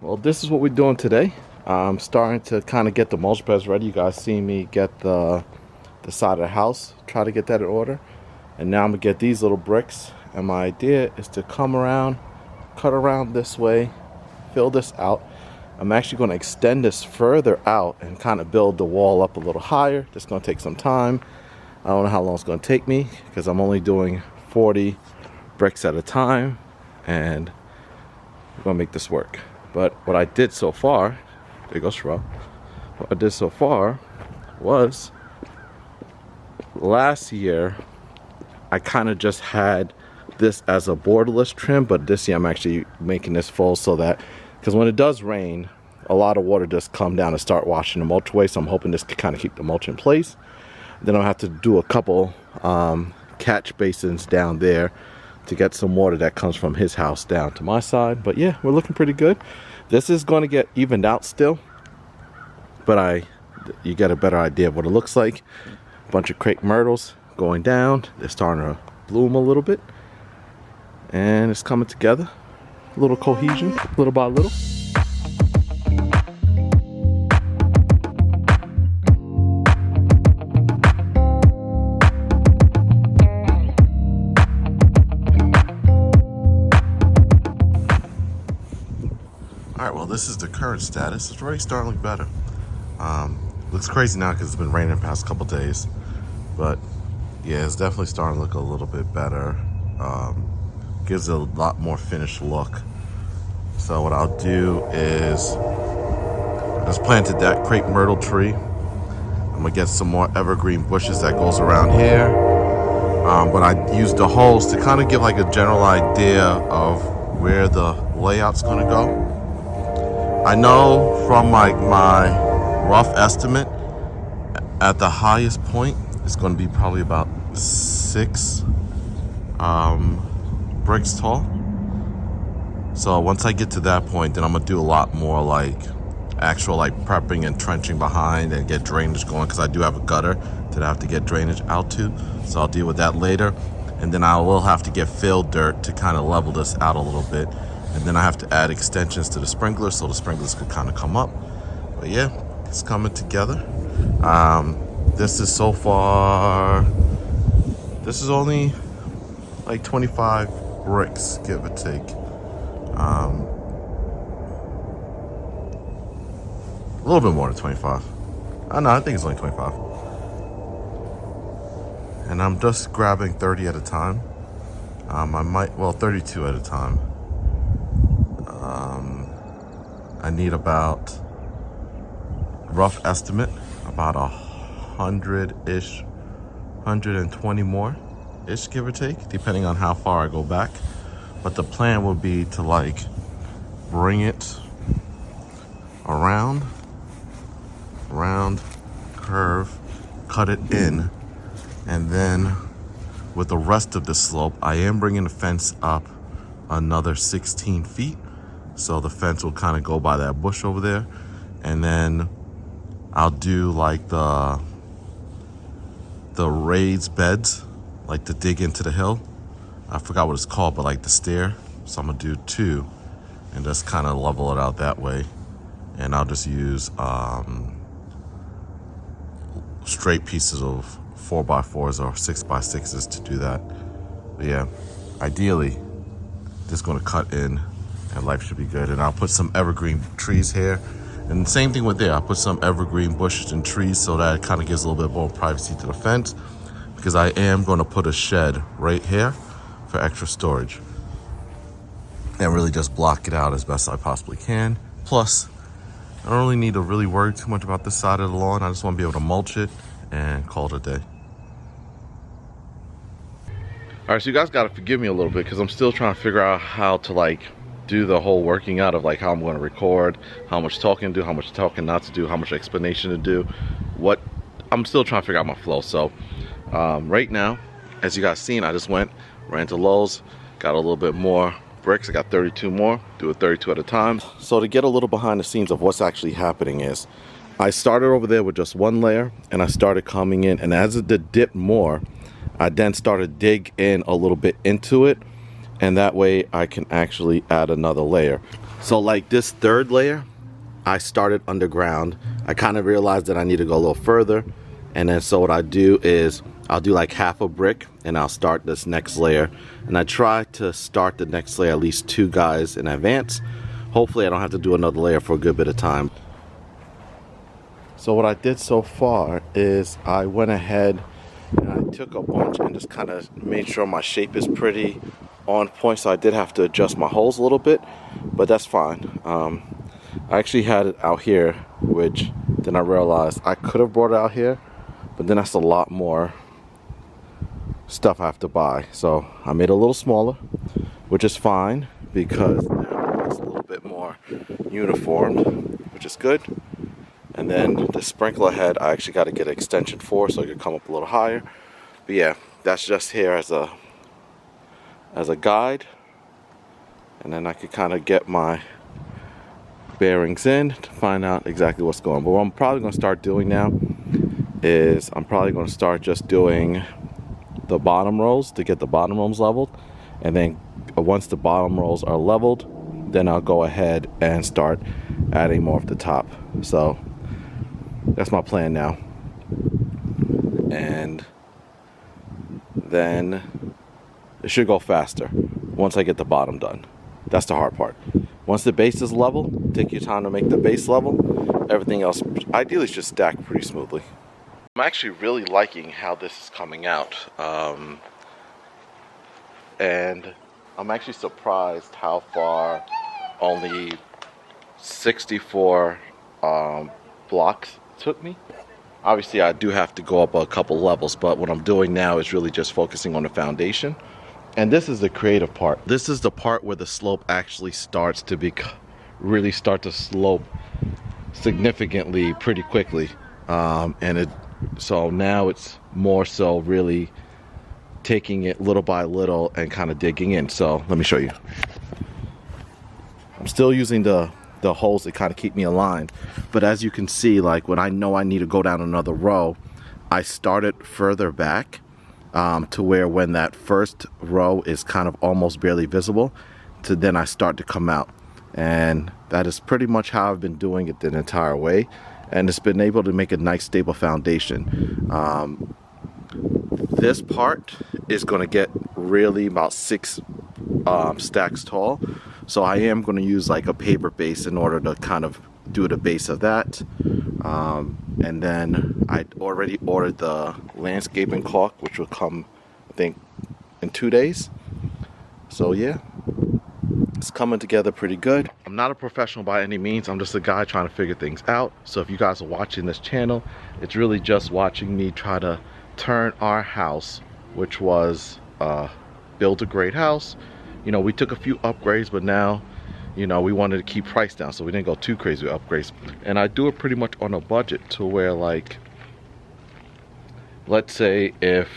Well, this is what we're doing today. I'm starting to kind of get the mulch beds ready. You guys see me get the side of the house, try to get that in order. And now I'm gonna get these little bricks. And my idea is to come around, cut around this way, fill this out. I'm actually gonna extend this further out and kind of build the wall up a little higher. Just gonna take some time. I don't know how long it's gonna take me because I'm only doing 40 bricks at a time, and we're gonna make this work. But what I did so far, there goes Shrub. What I did so far was last year I kind of just had this as a borderless trim, but this year I'm actually making this full so that, because when it does rain, a lot of water does come down and start washing the mulch away. So I'm hoping this can kind of keep the mulch in place. Then I'll have to do a couple catch basins down there to get some water that comes from his house down to my side. But yeah, we're looking pretty good. This is going to get evened out still, but you get a better idea of what it looks like. A bunch of crepe myrtles going down. They're starting to bloom a little bit, and it's coming together. A little cohesion, little by little. Alright, well, this is the current status. It's already starting to look better. Looks crazy now because it's been raining the past couple days. But yeah, it's definitely starting to look a little bit better. Gives it a lot more finished look. So what I'll do is, I just planted that crepe myrtle tree. I'm gonna get some more evergreen bushes that goes around here. But I used the holes to kind of give like a general idea of where the layout's gonna go. I know from my rough estimate, at the highest point, it's going to be probably about 6 bricks tall. So once I get to that point, then I'm going to do a lot more like actual like prepping and trenching behind and get drainage going, because I do have a gutter that I have to get drainage out to. So I'll deal with that later. And then I will have to get filled dirt to kind of level this out a little bit. And then I have to add extensions to the sprinklers so the sprinklers could kind of come up. But yeah, it's coming together. This is so far, this is only like 25 bricks, give or take. A little bit more than 25. No, I think it's only 25. And I'm just grabbing 30 at a time. I might, well, 32 at a time. I need about, rough estimate, about 100-ish, 120 more-ish, give or take, depending on how far I go back. But the plan would be to like bring it around, curve, cut it in, and then with the rest of the slope, I am bringing the fence up another 16 feet. So the fence will kind of go by that bush over there. And then I'll do like the raised beds, like to dig into the hill. I forgot what it's called, but like the stair. So I'm gonna do 2 and just kind of level it out that way. And I'll just use straight pieces of 4x4s or 6x6s to do that. But yeah, ideally, just gonna cut in and life should be good. And I'll put some evergreen trees here. And same thing with there. I'll put some evergreen bushes and trees so that it kind of gives a little bit more privacy to the fence, because I am going to put a shed right here for extra storage and really just block it out as best I possibly can. Plus, I don't really need to really worry too much about this side of the lawn. I just want to be able to mulch it and call it a day. All right, so you guys got to forgive me a little bit because I'm still trying to figure out how to like do the whole working out of like how I'm going to record, how much talking to do, how much talking not to do, how much explanation to do. What I'm still trying to figure out my flow. So right now, as you guys seen, I just ran to Lowe's, got a little bit more bricks. I got 32 more, do it 32 at a time. So to get a little behind the scenes of what's actually happening is, I started over there with just 1 layer and I started coming in, and as it did dip more, I then started dig in a little bit into it, and that way I can actually add another layer. So like this third layer, I started underground. I kind of realized that I need to go a little further. And then so what I do is I'll do like half a brick and I'll start this next layer. And I try to start the next layer at least 2 guys in advance. Hopefully I don't have to do another layer for a good bit of time. So what I did so far is I went ahead and I took a bunch and just kind of made sure my shape is pretty on point. So I did have to adjust my holes a little bit, but that's fine. I actually had it out here, which then I realized I could have brought it out here, but then that's a lot more stuff I have to buy. So I made it a little smaller, which is fine because now it's a little bit more uniformed, which is good. And then the sprinkler head, I actually got to get an extension for so it could come up a little higher. But yeah, that's just here as a guide. And then I could kind of get my bearings in to find out exactly what's going on. But what I'm probably going to start doing now is I'm probably going to start just doing the bottom rows to get the bottom rows leveled. And then once the bottom rows are leveled, then I'll go ahead and start adding more of the top. So that's my plan now. And then it should go faster once I get the bottom done. That's the hard part. Once the base is level, take your time to make the base level. Everything else ideally should stack pretty smoothly. I'm actually really liking how this is coming out. And I'm actually surprised how far only 64 blocks took me. Obviously I do have to go up a couple levels, but what I'm doing now is really just focusing on the foundation. And this is the creative part. This is the part where the slope actually starts to really start to slope significantly pretty quickly. So now it's more so really taking it little by little and kind of digging in. So let me show you. I'm still using the holes that kind of keep me aligned, but as you can see, like when I know I need to go down another row, I started further back to where when that first row is kind of almost barely visible, to then I start to come out. And that is pretty much how I've been doing it the entire way, and it's been able to make a nice stable foundation. This part is going to get really about 6 stacks tall, so I am going to use like a paper base in order to kind of do the base of that. And then I already ordered the landscaping caulk, which will come I think in 2 days. So yeah, it's coming together pretty good. I'm not a professional by any means. I'm just a guy trying to figure things out. So if you guys are watching this channel, it's really just watching me try to turn our house, which was build a great house. You know, we took a few upgrades, but now, you know, we wanted to keep price down, so we didn't go too crazy with upgrades. And I do it pretty much on a budget to where, like, let's say if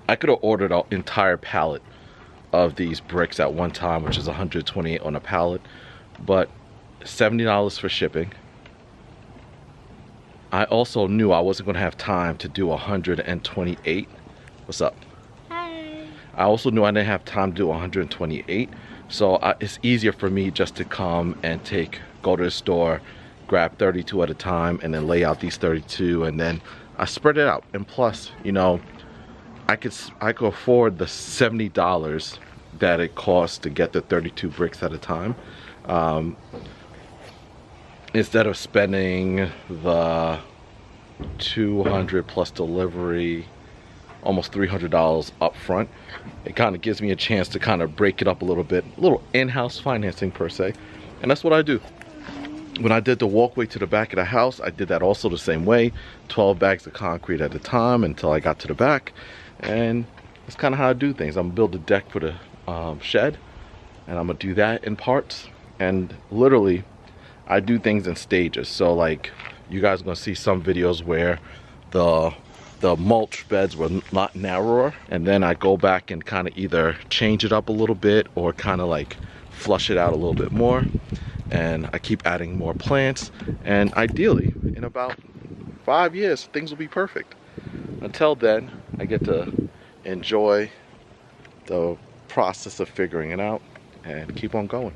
I could have ordered an entire pallet of these bricks at one time, which is $128 on a pallet, but $70 for shipping. I also knew I wasn't going to have time to do 128. What's up? Hi. I also knew I didn't have time to do 128, so it's easier for me just to come and go to the store, grab 32 at a time, and then lay out these 32, and then I spread it out. And plus, you know, I could afford the $70 that it costs to get the 32 bricks at a time, instead of spending the $200 plus delivery, almost $300 up front. It kind of gives me a chance to kind of break it up a little bit, a little in-house financing per se. And that's what I do. When I did the walkway to the back of the house, I did that also the same way, 12 bags of concrete at a time until I got to the back. And that's kind of how I do things. I'm gonna build a deck for the shed, and I'm gonna do that in parts. And literally, I do things in stages. So like, you guys are gonna see some videos where the mulch beds were a lot narrower, and then I go back and kind of either change it up a little bit or kind of like flush it out a little bit more. And I keep adding more plants, and ideally in about 5 years things will be perfect. Until then, I get to enjoy the process of figuring it out and keep on going.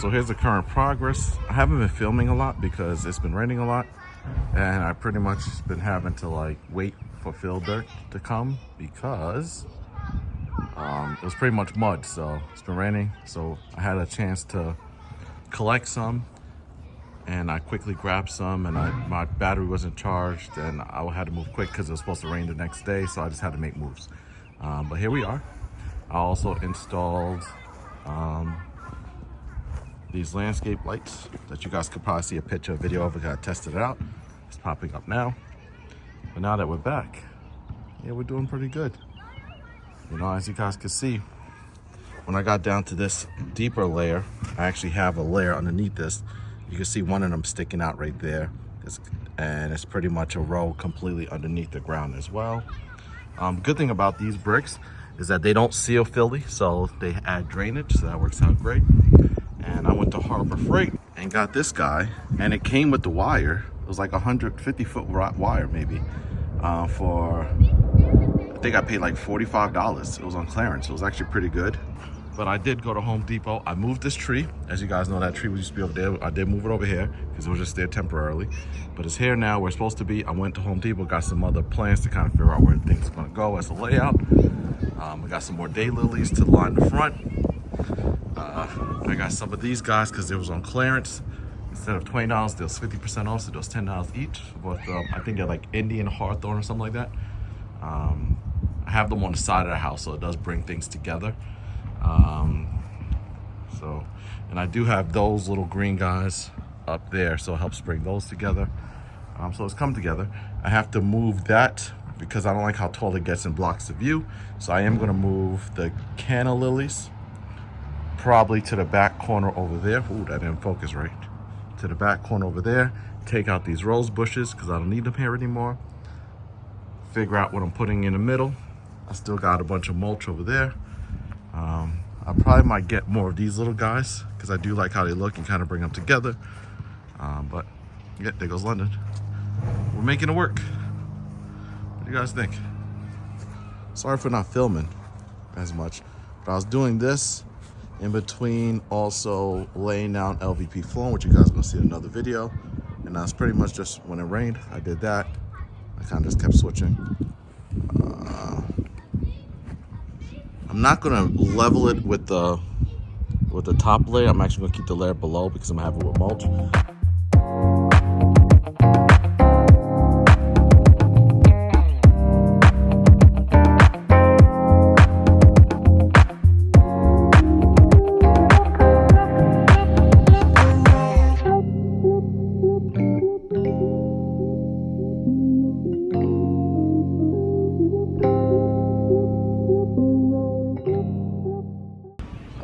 so here's the current progress. I haven't been filming a lot because it's been raining a lot, and I pretty much been having to like wait for fill dirt to come because it was pretty much mud. So it's been raining, so I had a chance to collect some, and I quickly grabbed some, and my battery wasn't charged, and I had to move quick because it was supposed to rain the next day, so I just had to make moves. But here we are. I also installed these landscape lights that you guys could probably see a picture, a video of it. I tested it out. It's popping up now. But now that we're back, yeah, we're doing pretty good. You know, as you guys can see, when I got down to this deeper layer, I actually have a layer underneath this. You can see one of them sticking out right there. And it's pretty much a row completely underneath the ground as well. Good thing about these bricks is that they don't seal fully, so they add drainage, so that works out great. And I went to Harbor Freight and got this guy, and it came with the wire. It was like 150-foot wire maybe, for, I think I paid like $45. It was on clearance. It was actually pretty good. But I did go to Home Depot. I moved this tree. As you guys know, that tree used to be over there. I did move it over here because it was just there temporarily. But it's here now where it's supposed to be. I went to Home Depot, got some other plans to kind of figure out where things are gonna go as a layout. I got some more daylilies to line the front. I got some of these guys because it was on clearance. Instead of $20, there was 50% off, so there was $10 each. But I think they're like Indian Hawthorne or something like that. I have them on the side of the house, so it does bring things together. And I do have those little green guys up there, so it helps bring those together. So it's come together. I have to move that because I don't like how tall it gets and blocks the view. So I am gonna move the canna lilies probably to the back corner over there. Ooh, that didn't focus right. To the back corner over there. Take out these rose bushes because I don't need them here anymore. Figure out what I'm putting in the middle. I still got a bunch of mulch over there. I probably might get more of these little guys because I do like how they look and kind of bring them together. But yeah, there goes London. We're making it work. What do you guys think? Sorry for not filming as much, but I was doing this in between also laying down LVP flooring, which you guys are gonna see in another video. And that's pretty much just when it rained, I did that. I kind of just kept switching. I'm not gonna level it with the top layer. I'm actually gonna keep the layer below because I'm gonna have it with mulch.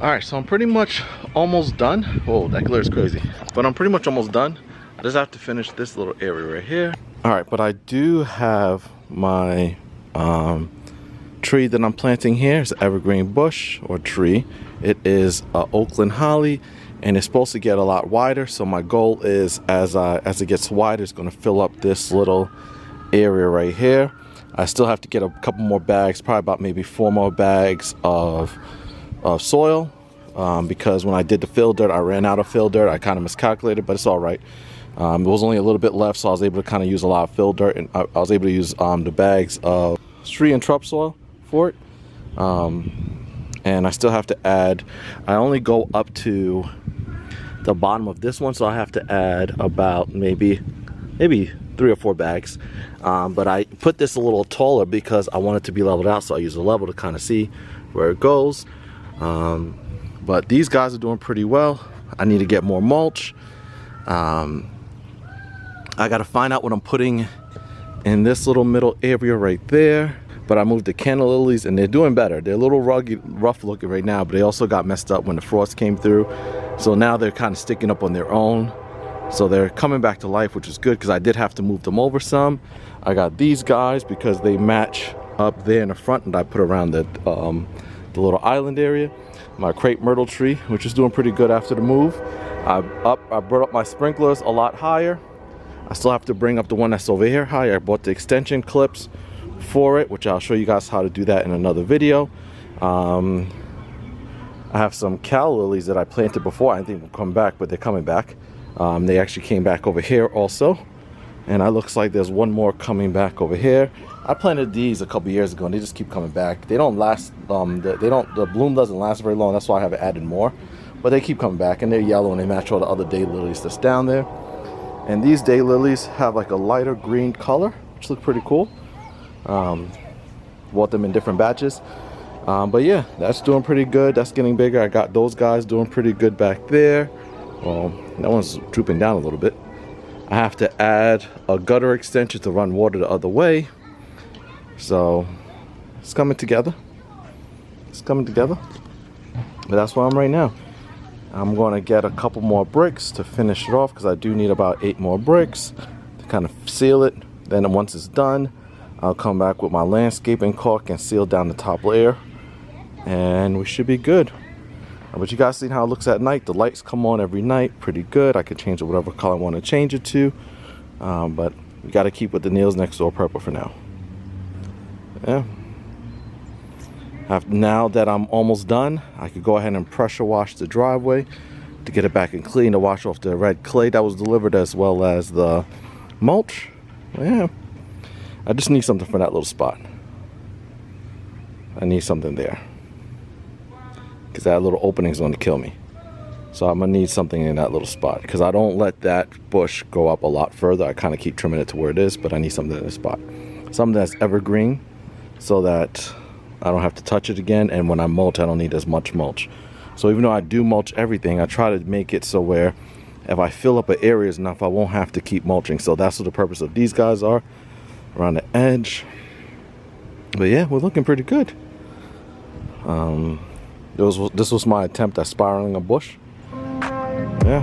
All right, so I'm pretty much almost done. Whoa, that glare is crazy. But I'm pretty much almost done. I just have to finish this little area right here. All right, but I do have my tree that I'm planting here. It's an evergreen bush or tree. It is Oakland holly, and it's supposed to get a lot wider. So my goal is as it gets wider, it's gonna fill up this little area right here. I still have to get a couple more bags, probably about maybe 4 more bags of soil, because when I did the fill dirt, I ran out of fill dirt. I kind of miscalculated, but it's all right. There was only a little bit left, so I was able to kind of use a lot of fill dirt, and I was able to use the bags of tree and shrub soil for it. And I still have to add, I only go up to the bottom of this one, so I have to add about maybe 3 or 4 bags. But I put this a little taller because I want it to be leveled out, so I use a level to kind of see where it goes. But these guys are doing pretty well. I need to get more mulch. I got to find out what I'm putting in this little middle area right there. But I moved the canna lilies and they're doing better. They're a little rugged, rough looking right now, but they also got messed up when the frost came through. So now they're kind of sticking up on their own. So they're coming back to life, which is good because I did have to move them over some. I got these guys because they match up there in the front, and I put around the little island area. My crepe myrtle tree, which is doing pretty good after the move. I brought up my sprinklers a lot higher. I still have to bring up the one that's over here high. I bought the extension clips for it, which I'll show you guys how to do that in another video. I have some calla lilies that I planted before. I think will come back, but they're coming back. They actually came back over here also. And it looks like there's one more coming back over here. I planted these a couple years ago and they just keep coming back. They don't last, the bloom doesn't last very long. That's why I haven't added more. But they keep coming back and they're yellow and they match all the other daylilies that's down there. And these daylilies have like a lighter green color, which look pretty cool. Bought them in different batches. But yeah, that's doing pretty good. That's getting bigger. I got those guys doing pretty good back there. Well, that one's drooping down a little bit. I have to add a gutter extension to run water the other way. So it's coming together. It's coming together. But that's where I'm right now. I'm going to get a couple more bricks to finish it off because I do need about 8 more bricks to kind of seal it. Then once it's done, I'll come back with my landscaping caulk and seal down the top layer. And we should be good. But you guys see how it looks at night. The lights come on every night pretty good. I could change it whatever color I want to change it to. But we got to keep with the Nails Next Door purple for now. Yeah. Now that I'm almost done, I could go ahead and pressure wash the driveway to get it back and clean, to wash off the red clay that was delivered as well as the mulch. Yeah. I just need something for that little spot. I need something there. Because that little opening is going to kill me. So I'm going to need something in that little spot. Because I don't let that bush go up a lot further. I kind of keep trimming it to where it is. But I need something in this spot. Something that's evergreen. So that I don't have to touch it again. And when I mulch, I don't need as much mulch. So even though I do mulch everything, I try to make it so where if I fill up an area enough, I won't have to keep mulching. So that's what the purpose of these guys are. Around the edge. But yeah, we're looking pretty good. This was my attempt at spiraling a bush. Yeah.